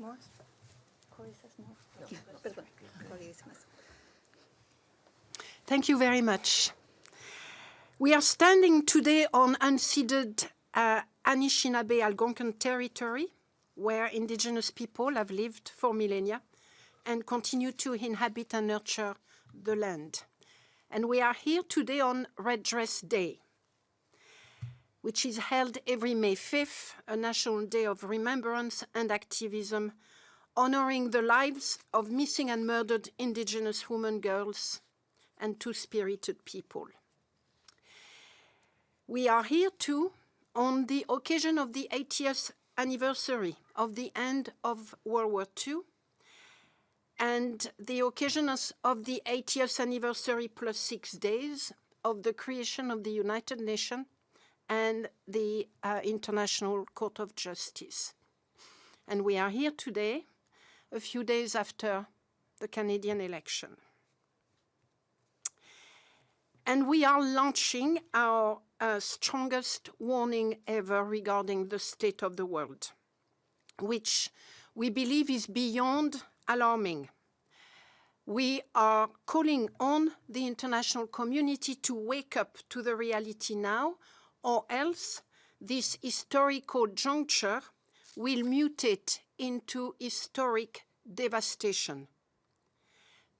more? Thank you very much. We are standing today on unceded Anishinaabe Algonquin territory, where indigenous people have lived for millennia and continue to inhabit and nurture the land. And we are here today on Red Dress Day, which is held every May 5th, a national day of remembrance and activism, honoring the lives of missing and murdered indigenous women, girls, and two-spirited people. We are here too on the occasion of the 80th anniversary of the end of World War II and the occasion of the 80th anniversary plus 6 days of the creation of the United Nations and the International Court of Justice. And we are here today, a few days after the Canadian election. And we are launching our strongest warning ever regarding the state of the world, which we believe is beyond alarming. We are calling on the international community to wake up to the reality now, or else this historical juncture will mutate into historic devastation.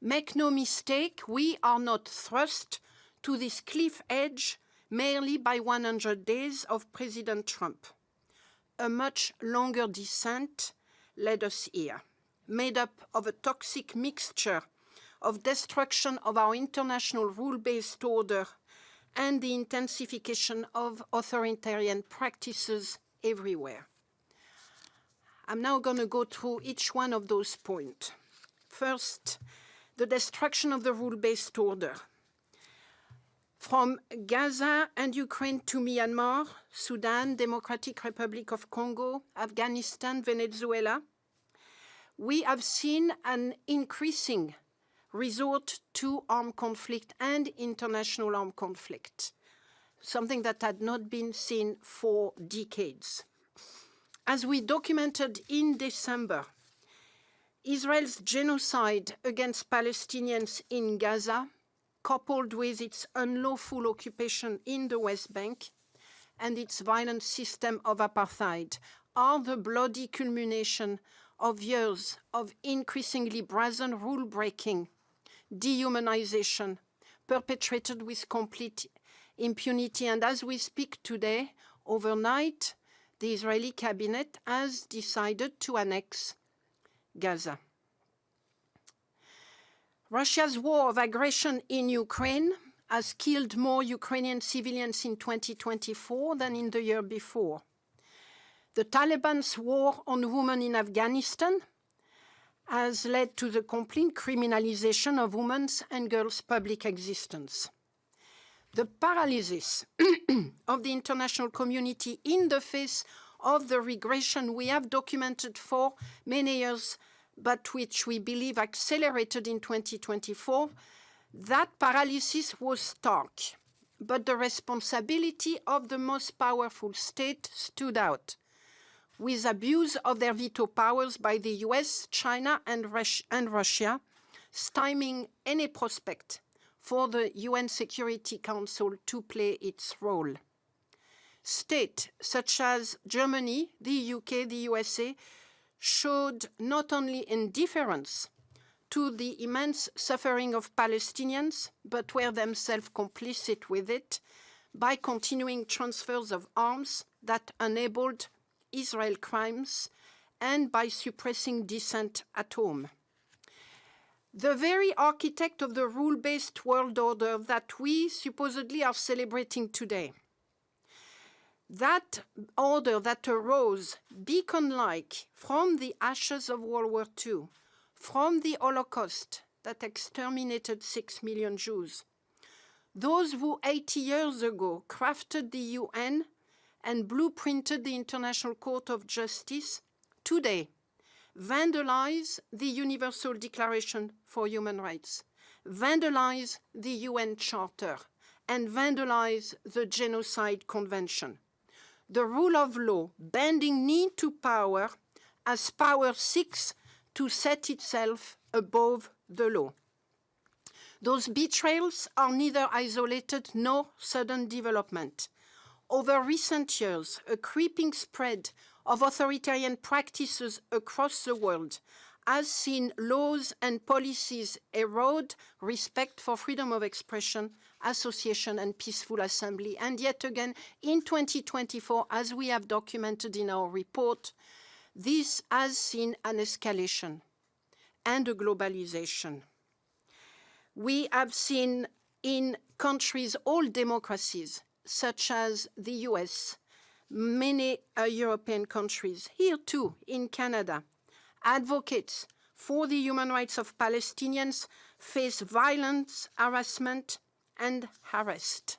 Make no mistake, we are not thrust to this cliff edge merely by 100 days of President Trump. A much longer descent led us here, made up of a toxic mixture of destruction of our international rule-based order and the intensification of authoritarian practices everywhere. I'm now going to go through each one of those points. First, the destruction of the rule-based order. From Gaza and Ukraine to Myanmar, Sudan, Democratic Republic of Congo, Afghanistan, Venezuela, we have seen an increasing resort to armed conflict and international armed conflict, something that had not been seen for decades. As we documented in December, Israel's genocide against Palestinians in Gaza, coupled with its unlawful occupation in the West Bank and its violent system of apartheid, are the bloody culmination of years of increasingly brazen rule-breaking, dehumanization, perpetrated with complete impunity. And as we speak today, overnight, the Israeli cabinet has decided to annex Gaza. Russia's war of aggression in Ukraine has killed more Ukrainian civilians in 2024 than in the year before. The Taliban's war on women in Afghanistan has led to the complete criminalization of women's and girls' public existence. The paralysis of the international community in the face of the regression we have documented for many years, but which we believe accelerated in 2024, that paralysis was stark. But the responsibility of the most powerful state stood out, with abuse of their veto powers by the US, China, and Russia, stymieing any prospect for the UN Security Council to play its role. States such as Germany, the UK, the USA, showed not only indifference to the immense suffering of Palestinians, but were themselves complicit with it by continuing transfers of arms that enabled Israel crimes and by suppressing dissent at home. The very architect of the rule-based world order that we supposedly are celebrating today, that order that arose beacon-like from the ashes of World War II, from the Holocaust that exterminated 6 million Jews, those who 80 years ago crafted the UN and blueprinted the International Court of Justice, today vandalize the Universal Declaration for Human Rights, vandalize the UN Charter, and vandalize the Genocide Convention. The rule of law, bending knee to power, as power seeks to set itself above the law. Those betrayals are neither isolated nor sudden development. Over recent years, a creeping spread of authoritarian practices across the world has seen laws and policies erode respect for freedom of expression, association, and peaceful assembly. And yet again, in 2024, as we have documented in our report, this has seen an escalation and a globalization. We have seen in countries, all democracies, such as the US, many European countries, here too, in Canada, advocates for the human rights of Palestinians face violence, harassment, and arrest.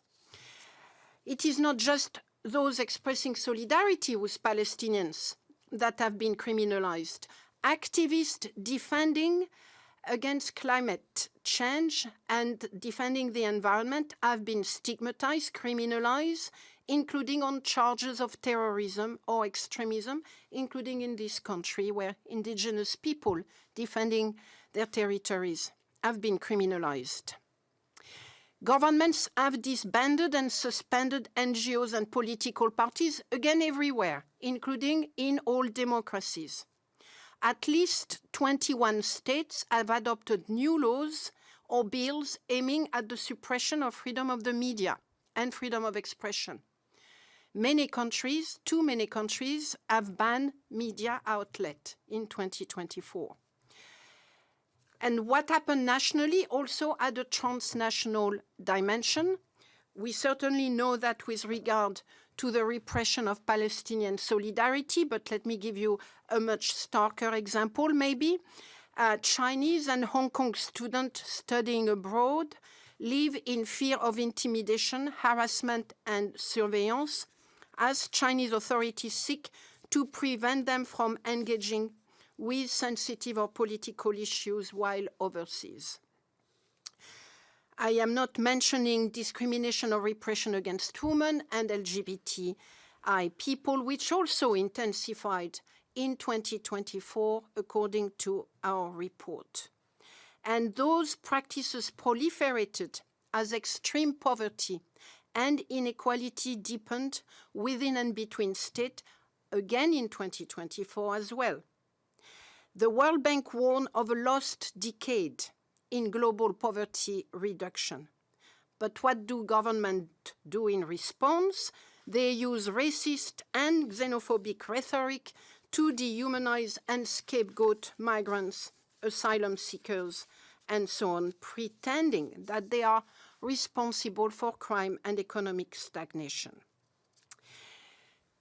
It is not just those expressing solidarity with Palestinians that have been criminalized. Activists defending against climate change and defending the environment have been stigmatized, criminalized, including on charges of terrorism or extremism, including in this country where indigenous people defending their territories have been criminalized. Governments have disbanded and suspended NGOs and political parties, again everywhere, including in all democracies. At least 21 states have adopted new laws or bills aiming at the suppression of freedom of the media and freedom of expression. Many countries, too many countries, have banned media outlets in 2024. And what happened nationally also had a transnational dimension. We certainly know that with regard to the repression of Palestinian solidarity, but let me give you a much starker example maybe. Chinese and Hong Kong students studying abroad live in fear of intimidation, harassment, and surveillance as Chinese authorities seek to prevent them from engaging with sensitive or political issues while overseas. I am not mentioning discrimination or repression against women and LGBTI people, which also intensified in 2024, according to our report. And those practices proliferated as extreme poverty and inequality deepened within and between states, again in 2024 as well. The World Bank warned of a lost decade in global poverty reduction. But what do governments do in response? They use racist and xenophobic rhetoric to dehumanize and scapegoat migrants, asylum seekers, and so on, pretending that they are responsible for crime and economic stagnation.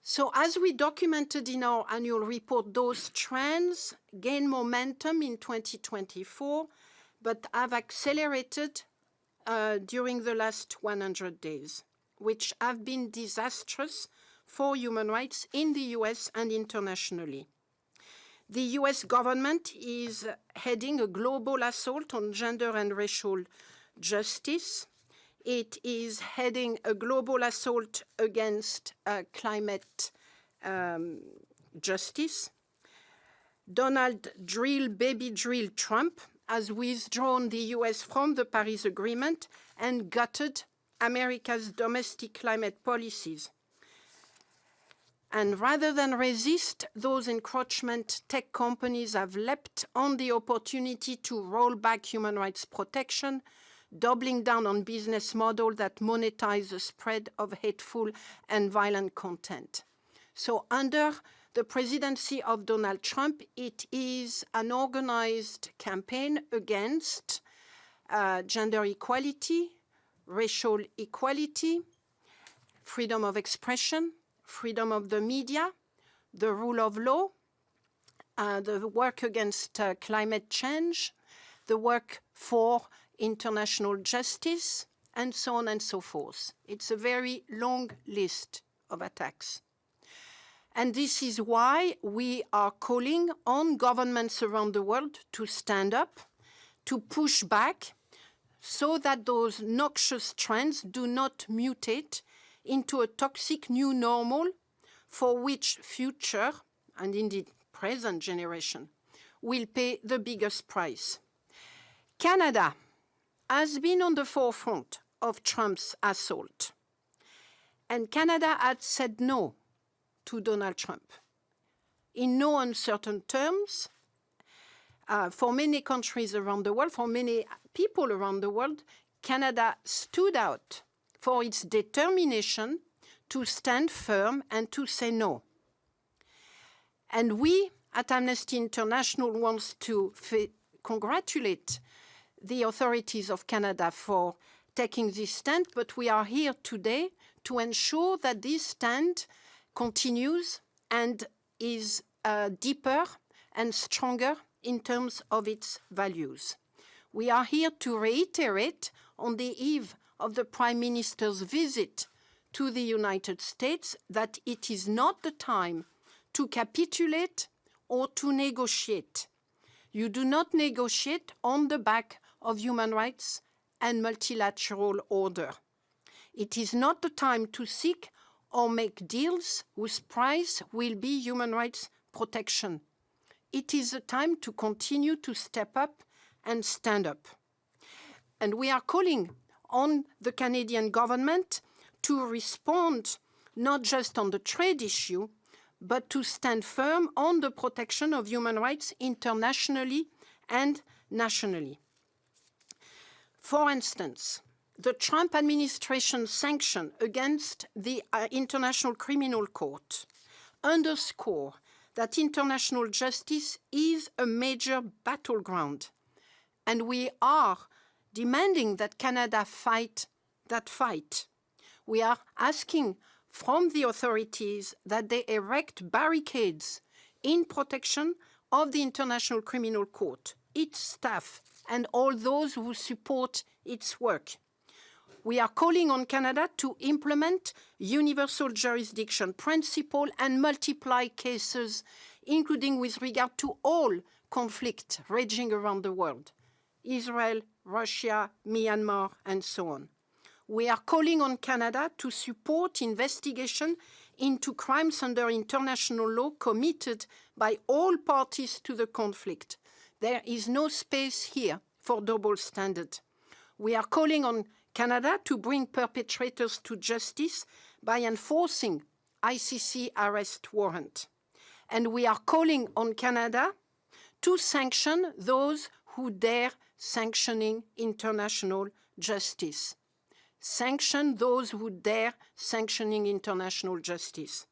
So as we documented in our annual report, those trends gained momentum in 2024, but have accelerated during the last 100 days, which have been disastrous for human rights in the US and internationally. The US government is heading a global assault on gender and racial justice. It is heading a global assault against climate justice. Donald Baby Drill Trump has withdrawn the US from the Paris Agreement and gutted America's domestic climate policies. And rather than resist those encroachment, tech companies have leapt on the opportunity to roll back human rights protection, doubling down on business models that monetize the spread of hateful and violent content. So under the presidency of Donald Trump, it is an organized campaign against gender equality, racial equality, freedom of expression, freedom of the media, the rule of law, the work against climate change, the work for international justice, and so on and so forth. It's a very long list of attacks. And this is why we are calling on governments around the world to stand up, to push back, so that those noxious trends do not mutate into a toxic new normal for which future, and indeed present generation will pay the biggest price. Canada has been on the forefront of Trump's assault, and Canada had said no to Donald Trump. In no uncertain terms, for many countries around the world, for many people around the world, Canada stood out for its determination to stand firm and to say no. And we at Amnesty International want to congratulate the authorities of Canada for taking this stand, but we are here today to ensure that this stand continues and is deeper and stronger in terms of its values. We are here to reiterate on the eve of the Prime Minister's visit to the United States that it is not the time to capitulate or to negotiate. You do not negotiate on the back of human rights and multilateral order. It is not the time to seek or make deals whose price will be human rights protection. It is a time to continue to step up and stand up. And we are calling on the Canadian government to respond not just on the trade issue, but to stand firm on the protection of human rights internationally and nationally. For instance, the Trump administration sanction against the International Criminal Court underscore that international justice is a major battleground, and we are demanding that Canada fight that fight. We are asking from the authorities that they erect barricades in protection of the International Criminal Court, its staff, and all those who support its work. We are calling on Canada to implement universal jurisdiction principle and multiply cases, including with regard to all conflicts raging around the world, Israel, Russia, Myanmar, and so on. We are calling on Canada to support investigation into crimes under international law committed by all parties to the conflict. There is no space here for double standard. We are calling on Canada to bring perpetrators to justice by enforcing ICC arrest warrant. And we are calling on Canada to sanction those who dare sanctioning international justice. Sanction those who dare sanctioning international justice.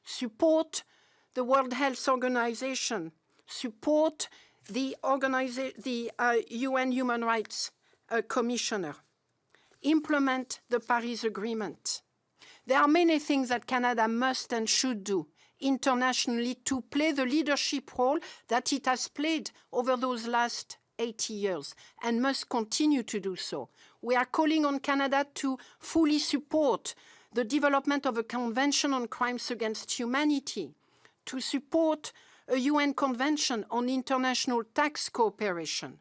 Support the World Health Organization. Support the UN Human Rights Commissioner. Implement the Paris Agreement. There are many things that Canada must and should do internationally to play the leadership role that it has played over those last 80 years and must continue to do so. We are calling on Canada to fully support the development of a Convention on Crimes Against Humanity, to support a UN Convention on International Tax Cooperation,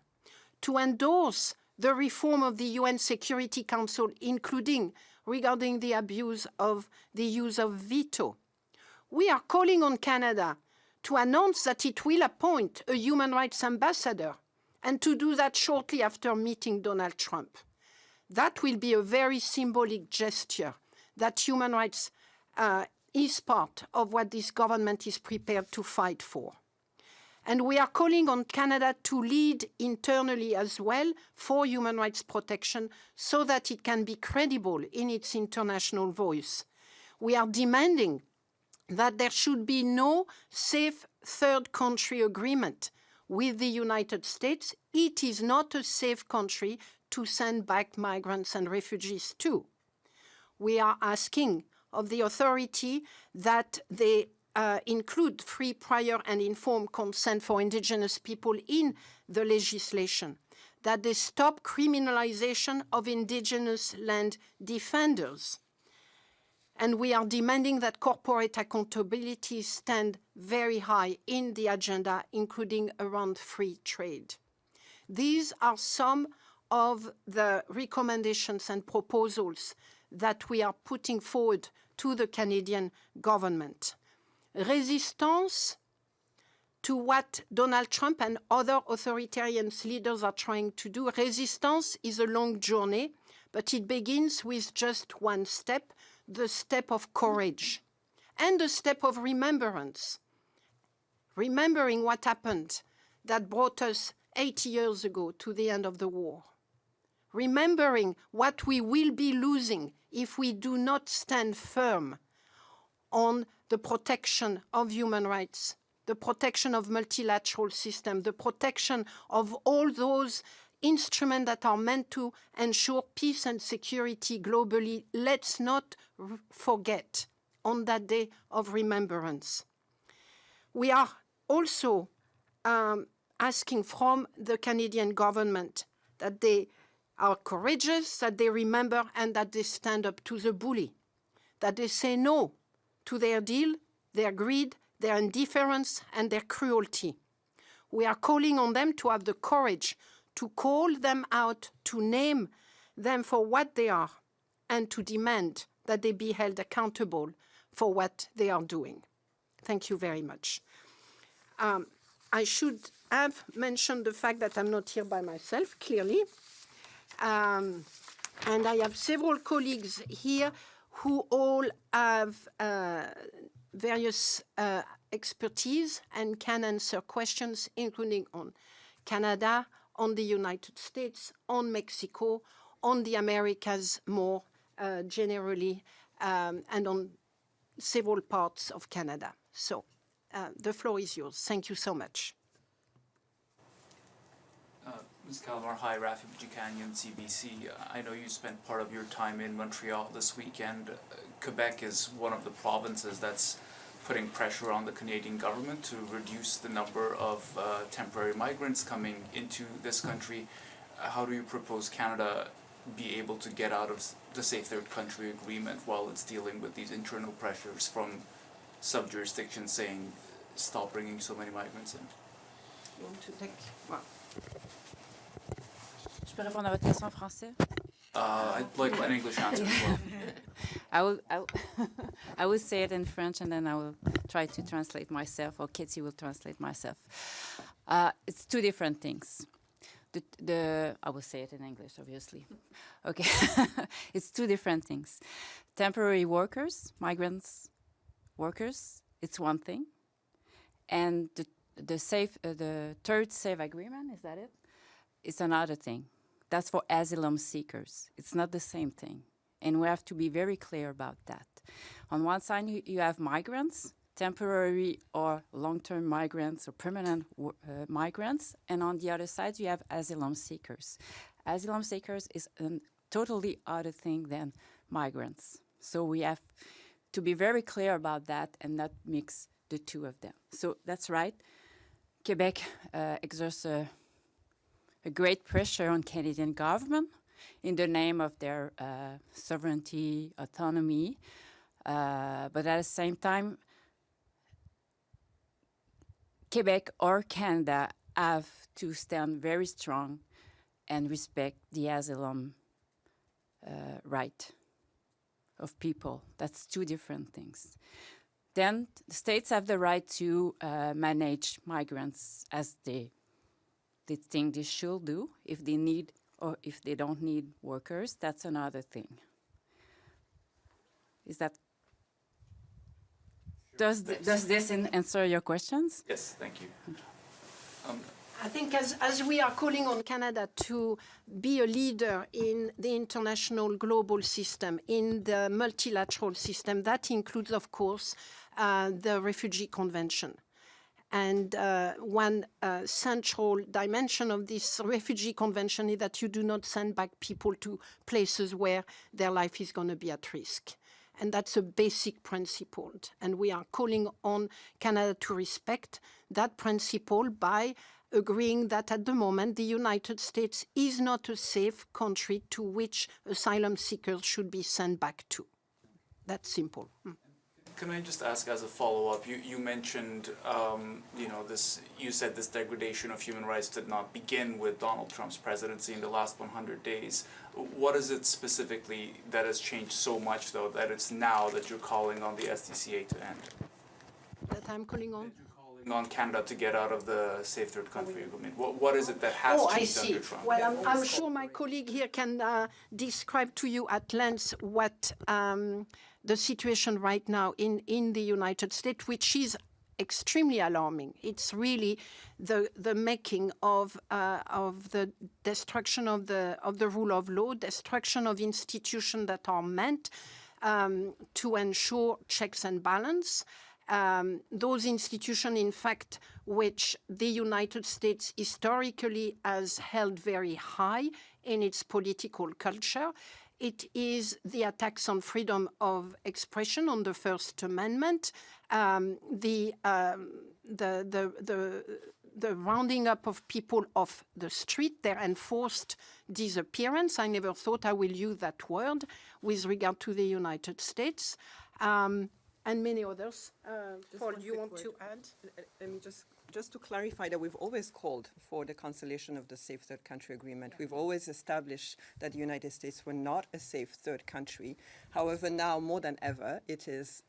to endorse the reform of the UN Security Council, including regarding the abuse of the use of veto. We are calling on Canada to announce that it will appoint a human rights ambassador and to do that shortly after meeting Donald Trump. That will be a very symbolic gesture that human rights is part of what this government is prepared to fight for. And we are calling on Canada to lead internally as well for human rights protection so that it can be credible in its international voice. We are demanding that there should be no safe third country agreement with the United States. It is not a safe country to send back migrants and refugees to. We are asking of the authority that they include free, prior, and informed consent for Indigenous people in the legislation, that they stop criminalization of Indigenous land defenders. And we are demanding that corporate accountability stand very high in the agenda, including around free trade. These are some of the recommendations and proposals that we are putting forward to the Canadian government. Resistance to what Donald Trump and other authoritarian leaders are trying to do. Resistance is a long journey, but it begins with just one step, the step of courage and the step of remembrance. Remembering what happened that brought us 80 years ago to the end of the war. Remembering what we will be losing if we do not stand firm on the protection of human rights, the protection of multilateral system, the protection of all those instruments that are meant to ensure peace and security globally. Let's not forget on that day of remembrance. We are also asking from the Canadian government that they are courageous, that they remember, and that they stand up to the bully, that they say no to their deal, their greed, their indifference, and their cruelty. We are calling on them to have the courage to call them out, to name them for what they are, and to demand that they be held accountable for what they are doing. Thank you very much. I should have mentioned the fact that I'm not here by myself, clearly. And I have several colleagues here who all have various expertise and can answer questions, including on Canada, on the United States, on Mexico, on the Americas more generally, and on several parts of Canada. So the floor is yours. Thank you so much. Ms. Callamard, hi, Rafi Buchanan, CBC. I know you spent part of your time in Montreal this weekend. Quebec is one of the provinces that's putting pressure on the Canadian government to reduce the number of temporary migrants coming into this country. How do you propose Canada be able to get out of the Safe Third Country Agreement while it's dealing with these internal pressures from sub-jurisdictions saying, stop bringing so many migrants in? You want to take? Well. Je peux répondre à votre question en français? I'd like an English answer as well. I will say it in French and then I will try to translate myself, or Ketty will translate myself. It's two different things. I will say it in English, obviously. Okay, it's two different things. Temporary workers, migrants, workers, it's one thing, and the third safe agreement, is that it? It's another thing. That's for asylum seekers. It's not the same thing. And we have to be very clear about that. On one side, you have migrants, temporary or long-term migrants or permanent migrants. And on the other side, you have asylum seekers. Asylum seekers is a totally other thing than migrants. So we have to be very clear about that and not mix the two of them. So that's right. Quebec exerts a great pressure on Canadian government in the name of their sovereignty, autonomy, but at the same time, Quebec or Canada have to stand very strong and respect the asylum right of people. That's two different things. Then the states have the right to manage migrants as they think they should do. If they need or if they don't need workers, that's another thing. Is that, does this answer your questions? Yes, thank you. I think as we are calling on Canada to be a leader in the international global system, in the multilateral system, that includes, of course, the Refugee Convention. And one central dimension of this Refugee Convention is that you do not send back people to places where their life is going to be at risk. And that's a basic principle. And we are calling on Canada to respect that principle by agreeing that at the moment the United States is not a safe country to which asylum seekers should be sent back to. That's simple. Can I just ask as a follow-up, you mentioned, you said this degradation of human rights did not begin with Donald Trump's presidency in the last 100 days. What is it specifically that has changed so much, though, that it's now that you're calling on the SDCA to end? That I'm calling on? That you're calling On Canada to get out of the safe third country agreement? What is it that has changed under Trump? Well, I'm sure my colleague here can describe to you at length what the situation right now in the United States, which is extremely alarming. It's really the making of the destruction of the rule of law, destruction of institutions that are meant to ensure checks and balance. Those institutions, in fact, which the United States historically has held very high in its political culture. It is the attacks on freedom of expression, on the First Amendment, the rounding up of people off the street, their enforced disappearance. I never thought I will use that word with regard to the United States. And many others. Paul, do you want to add? Let me just to clarify that we've always called for the cancellation of the safe third country agreement. We've always established that the United States were not a safe third country. However, now more than ever, it is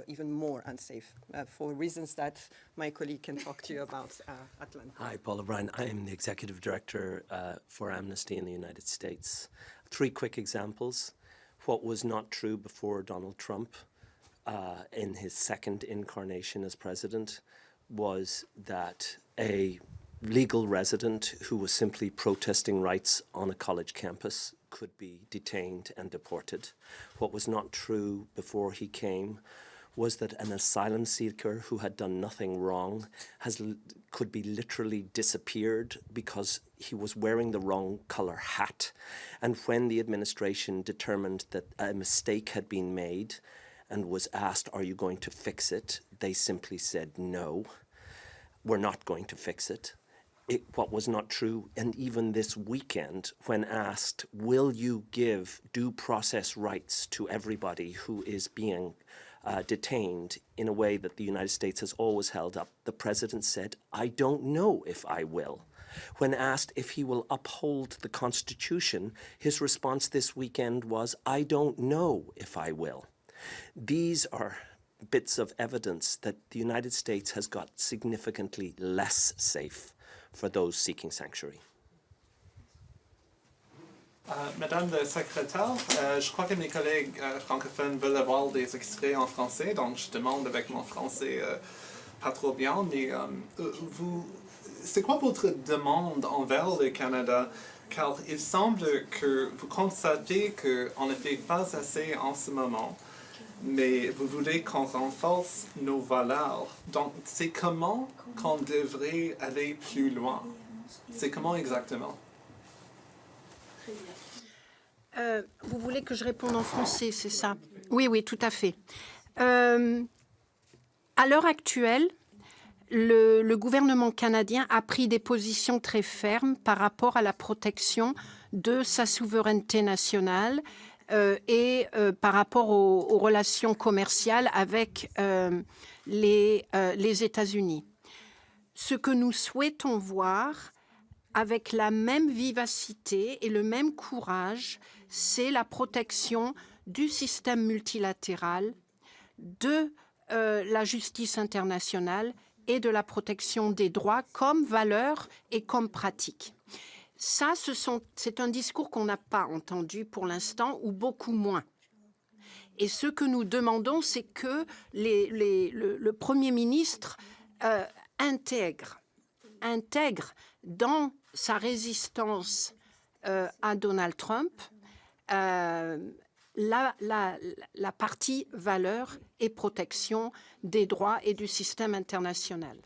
even more unsafe for reasons that my colleague can talk to you about at length. Hi, Paul O'Brien. I am the Executive Director for Amnesty in the United States. 3 quick examples. What was not true before Donald Trump in his second incarnation as president was that a legal resident who was simply protesting rights on a college campus could be detained and deported. What was not true before he came was that an asylum seeker who had done nothing wrong could be literally disappeared because he was wearing the wrong color hat. And when the administration determined that a mistake had been made and was asked, are you going to fix it? They simply said, no, we're not going to fix it. What was not true, and even this weekend, when asked, will you give due process rights to everybody who is being detained in a way that the United States has always held up, the president said, I don't know if I will. When asked if he will uphold the Constitution, his response this weekend was, I don't know if I will. These are bits of evidence that the United States has got significantly less safe for those seeking sanctuary. Madame la secrétaire, je crois que mes collègues francophones veulent avoir des extraits en français, donc je demande avec mon français pas trop bien, mais c'est quoi votre demande envers le Canada? Car il semble que vous constatez qu'on ne fait pas assez en ce moment, mais vous voulez qu'on renforce nos valeurs. Donc, c'est comment qu'on devrait aller plus loin? C'est comment exactement? Vous voulez que je réponde en français, c'est ça? Oui, oui, tout à fait. À l'heure actuelle, le gouvernement canadien a pris des positions très fermes par rapport à la protection de sa souveraineté nationale et par rapport aux relations commerciales avec les États-Unis. Ce que nous souhaitons voir avec la même vivacité et le même courage, c'est la protection du système multilatéral, de la justice internationale et de la protection des droits comme valeur et comme pratique. Ça, c'est un discours qu'on n'a pas entendu pour l'instant, ou beaucoup moins. Et ce que nous demandons, c'est que le Premier ministre intègre dans sa résistance à Donald Trump la partie valeur et protection des droits et du système international.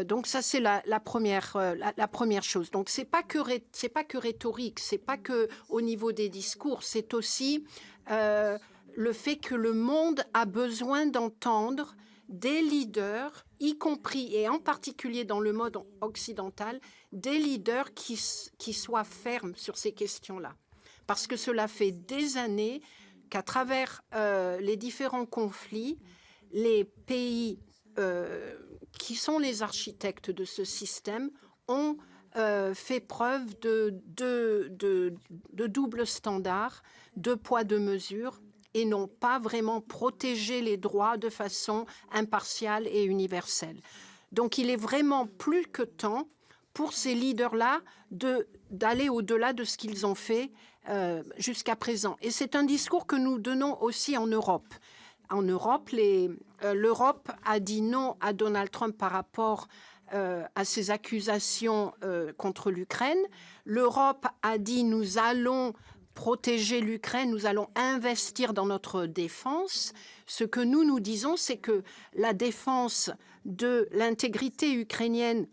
Donc ça, c'est la première chose. Donc c'est pas que rhétorique, c'est pas que au niveau des discours, c'est aussi le fait que le monde a besoin d'entendre des leaders, y compris et en particulier dans le monde occidental, des leaders qui soient fermes sur ces questions-là. Parce que cela fait des années qu'à travers les différents conflits, les pays qui sont les architectes de ce système ont fait preuve de double standard, de poids, de mesure, et n'ont pas vraiment protégé les droits de façon impartiale et universelle. Donc il est vraiment plus que temps pour ces leaders-là d'aller au-delà de ce qu'ils ont fait jusqu'à présent. Et c'est un discours que nous donnons aussi en Europe. En Europe, l'Europe a dit non à Donald Trump par rapport à ses accusations contre l'Ukraine. L'Europe a dit nous allons protéger l'Ukraine, nous allons investir dans notre défense. Ce que nous disons, c'est que la défense de l'intégrité ukrainienne,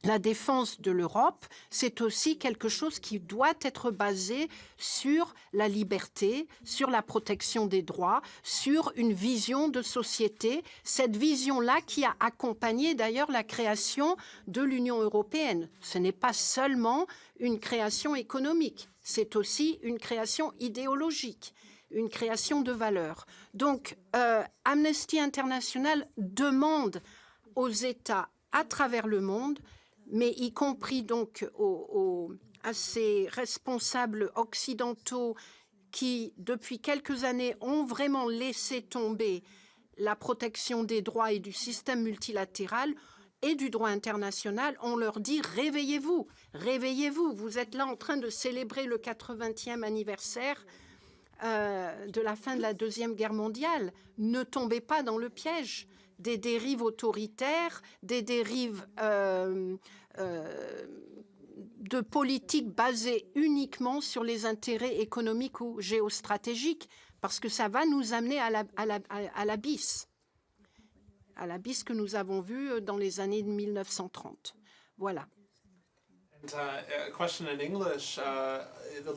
la défense de l'Europe, c'est aussi quelque chose qui doit être basé sur la liberté, sur la protection des droits, sur une vision de société, cette vision-là qui a accompagné d'ailleurs la création de l'Union européenne. Ce n'est pas seulement une création économique, c'est aussi une création idéologique, une création de valeurs. Donc, Amnesty International demande aux États à travers le monde, mais y compris donc à ces responsables occidentaux qui, depuis quelques années, ont vraiment laissé tomber la protection des droits et du système multilatéral et du droit international, on leur dit « réveillez-vous, réveillez-vous, vous êtes là en train de célébrer le 80e anniversaire de la fin de la Deuxième Guerre mondiale. Ne tombez pas dans le piège des dérives autoritaires, des dérives de politique basée uniquement sur les intérêts économiques ou géostratégiques, parce que ça va nous amener à l'abysse que nous avons vu dans les années 1930. Voilà. And a question in English, a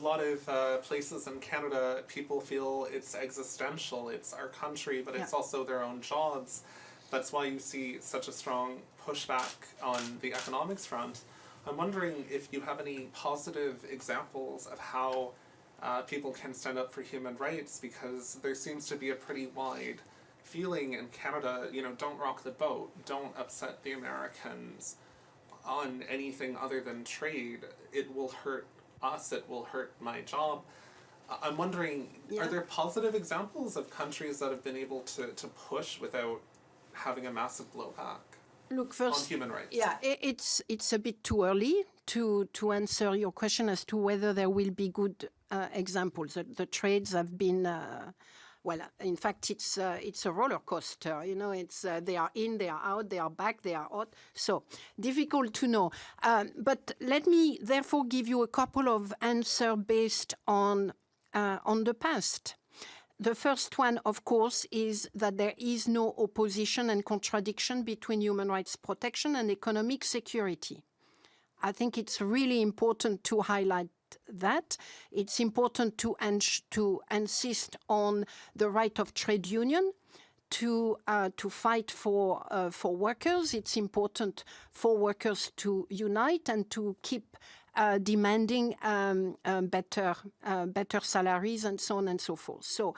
lot of places in Canada, people feel it's existential, it's our country, but it's also their own jobs. That's why you see such a strong pushback on the economics front. I'm wondering if you have any positive examples of how people can stand up for human rights, because there seems to be a pretty wide feeling in Canada, you know, don't rock the boat, don't upset the Americans on anything other than trade. It will hurt us, it will hurt my job. I'm wondering, are there positive examples of countries that have been able to push without having a massive blowback? Look, first, on human rights? Yeah, it's a bit too early to answer your question as to whether there will be good examples. The trades have been, well, in fact, it's a roller coaster. You know, it's they are in, they are out, they are back, they are out. So difficult to know. But let me therefore give you a couple of answers based on the past. The first one, of course, is that there is no opposition and contradiction between human rights protection and economic security. I think it's really important to highlight that. It's important to insist on the right of trade union to fight for workers. It's important for workers to unite and to keep demanding better salaries and so on and so forth. So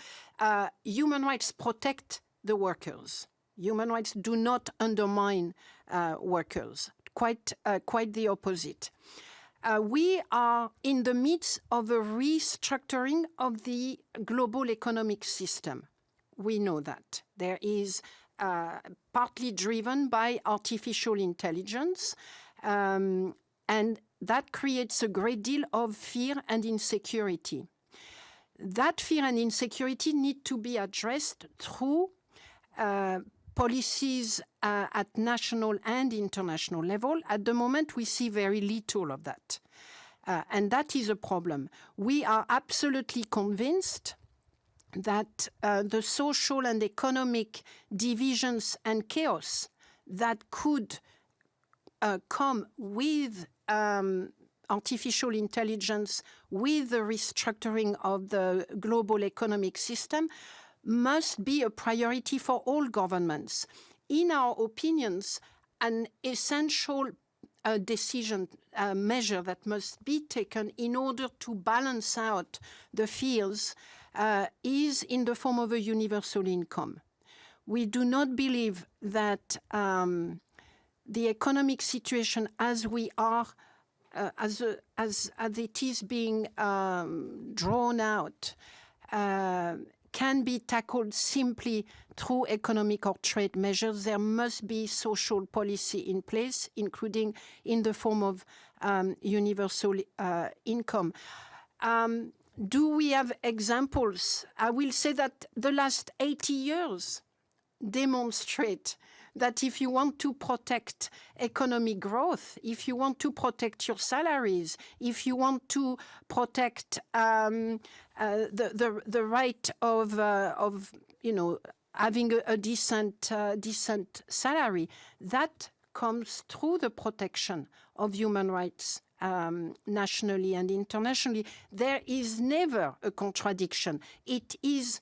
human rights protect the workers. Human rights do not undermine workers. Quite the opposite. We are in the midst of a restructuring of the global economic system. We know that. There is partly driven by artificial intelligence, and that creates a great deal of fear and insecurity. That fear and insecurity need to be addressed through policies at national and international level. At the moment, we see very little of that. And that is a problem. We are absolutely convinced that the social and economic divisions and chaos that could come with artificial intelligence, with the restructuring of the global economic system, must be a priority for all governments. In our opinions, an essential decision, measure that must be taken in order to balance out the fields is in the form of a universal income. We do not believe that the economic situation as we are, as it is being drawn out, can be tackled simply through economic or trade measures. There must be social policy in place, including in the form of universal income. Do we have examples? I will say that the last 80 years demonstrate that if you want to protect economic growth, if you want to protect your salaries, if you want to protect the right of having a decent salary, that comes through the protection of human rights nationally and internationally. There is never a contradiction. It is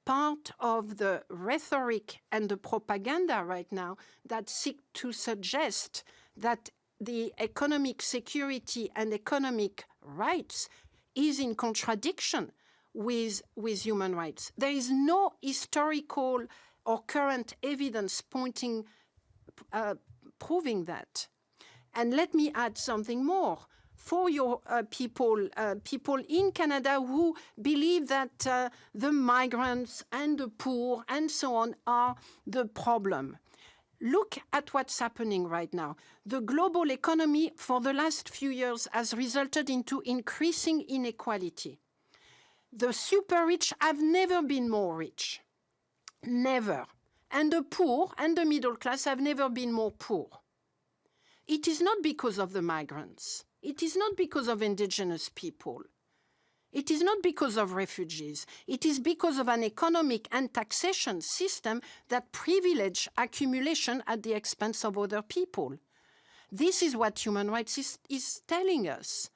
part of the rhetoric and the propaganda right now that seek to suggest that the economic security and economic rights is in contradiction with human rights. There is no historical or current evidence proving that. And let me add something more. For your people in Canada who believe that the migrants and the poor and so on are the problem. Look at what's happening right now. The global economy for the last few years has resulted into increasing inequality. The super rich have never been more rich. Never. And the poor and the middle class have never been more poor. It is not because of the migrants. It is not because of indigenous people. It is not because of refugees. It is because of an economic and taxation system that privilege accumulation at the expense of other people. This is what human rights is telling us.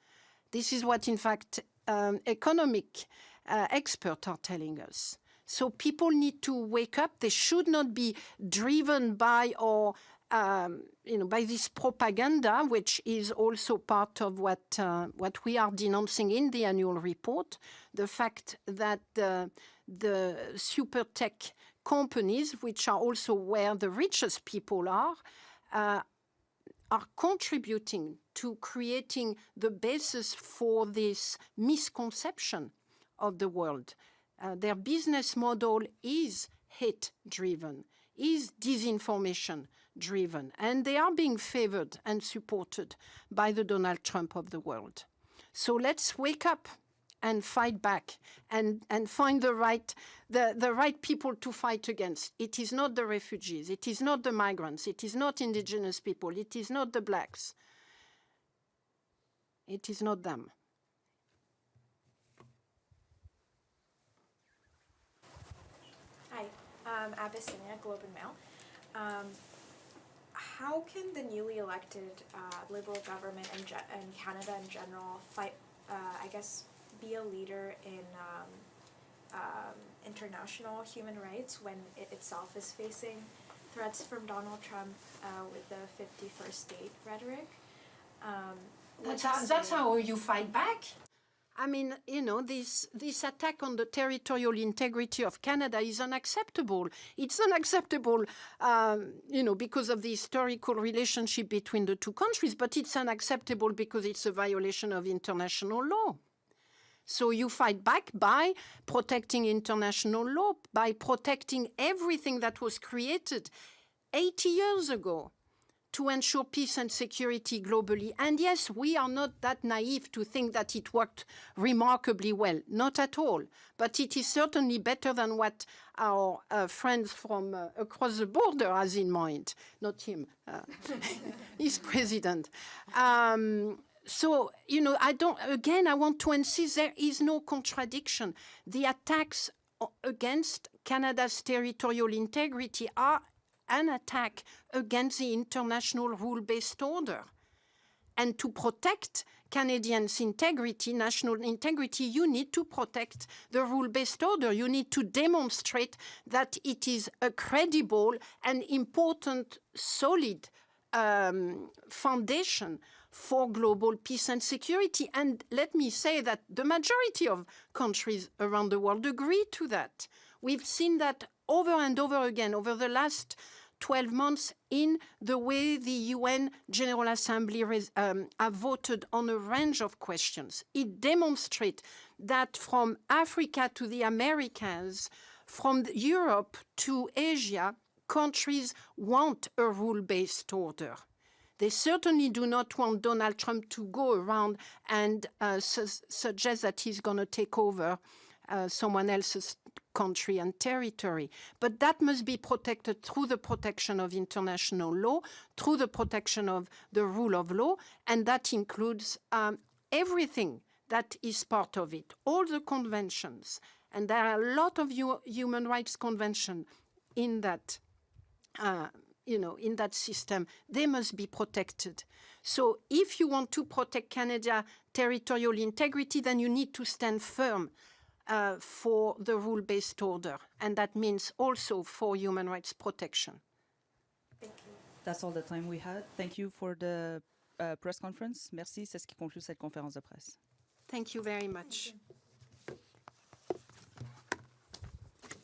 This is what, in fact, economic experts are telling us. So people need to wake up. They should not be driven by or by this propaganda, which is also part of what we are denouncing in the annual report, the fact that the super tech companies, which are also where the richest people are contributing to creating the basis for this misconception of the world. Their business model is hate-driven, is disinformation-driven, and they are being favored and supported by the Donald Trump of the world. So let's wake up and fight back and find the right people to fight against. It is not the refugees. It is not the migrants. It is not indigenous people. It is not the blacks. It is not them. Hi, Abyssinia, Globe and Mail. How can the newly elected Liberal government and Canada in general fight, be a leader in international human rights when it itself is facing threats from Donald Trump with the 51st state rhetoric? That's how you fight back. I mean, this attack on the territorial integrity of Canada is unacceptable. It's unacceptable, because of the historical relationship between the two countries, but it's unacceptable because it's a violation of international law. So you fight back by protecting international law, by protecting everything that was created 80 years ago to ensure peace and security globally. And yes, we are not that naive to think that it worked remarkably well. Not at all. But it is certainly better than what our friends from across the border has in mind. Not him. He's president. So, I want to insist there is no contradiction. The attacks against Canada's territorial integrity are an attack against the international rule-based order. And to protect Canadians' integrity, national integrity, you need to protect the rule-based order. You need to demonstrate that it is a credible and important, solid foundation for global peace and security. And let me say that the majority of countries around the world agree to that. We've seen that over and over again over the last 12 months in the way the UN General Assembly have voted on a range of questions. It demonstrates that from Africa to the Americas, from Europe to Asia, countries want a rule-based order. They certainly do not want Donald Trump to go around and suggest that he's going to take over someone else's country and territory. But that must be protected through the protection of international law, through the protection of the rule of law, and that includes everything that is part of it, all the conventions. And there are a lot of human rights conventions in that in that system. They must be protected. So if you want to protect Canada's territorial integrity, then you need to stand firm for the rule-based order. And that means also for human rights protection. Thank you. That's all the time we had. Thank you for the press conference. Merci, c'est ce qui conclut cette conférence de presse. Thank you very much.